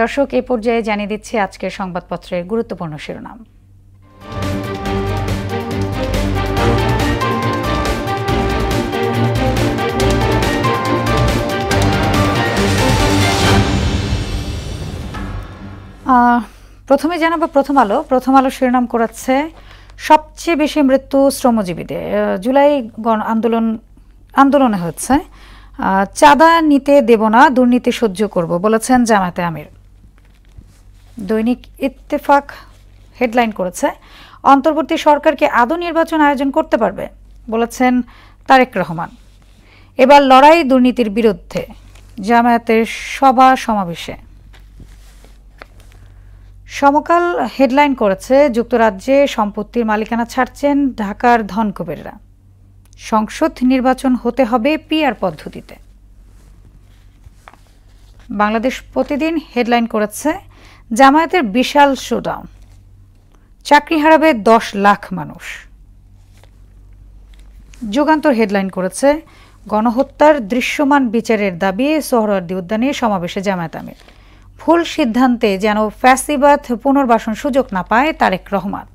দর্শক, এই পর্যায়ে জানিয়ে দিচ্ছি আজকের সংবাদপত্রের গুরুত্বপূর্ণ শিরোনাম। প্রথমে জানাবো প্রথম আলো শিরোনাম করেছে সবচেয়ে বেশি মৃত্যু শ্রমজীবীদের। জুলাই আন্দোলনে হচ্ছে চাঁদা নিতে দেব না, দুর্নীতি সহ্য করব বলেছেন জামায়াতে আমির। দৈনিক ইত্তেফাক হেডলাইন করেছে অন্তর্বর্তী সরকারকে আদৌ নির্বাচন আয়োজন করতে পারবে বলেছেন তারেক রহমান। এবার লড়াই দুর্নীতির বিরুদ্ধে, জামায়াতের সভা সমাবেশে। সমকাল হেডলাইন করেছে যুক্তরাজ্যে সম্পত্তির মালিকানা ছাড়ছেন ঢাকার ধনকুবেররা, সংসদ নির্বাচন হতে হবে পিআর পদ্ধতিতে। বাংলাদেশ প্রতিদিন হেডলাইন করেছে জামায়াতের বিশাল শোডাউন, চাকরি হারাবে 10 লাখ মানুষ। যুগান্তর হেডলাইন করেছে গণহত্যার দৃশ্যমান বিচারের দাবি, সোহরাওয়ার্দী উদ্যানে সমাবেশে জামায়াত আমির। ভুল সিদ্ধান্তে যেন ফ্যাসিবাদ পুনর্বাসন সুযোগ না পায় Tarique Rahman.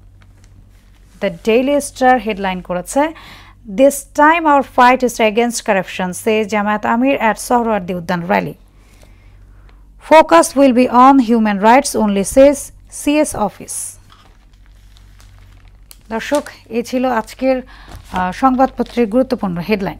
The daily star headline করেছে this time our fight is against corruption, says Jamaat আমির at Suhrawardy Udyan rally. Focus will be on human rights only, says CS office. দর্শক, এ ছিল আজকের সংবাদপত্রের গুরুত্বপূর্ণ হেডলাইন।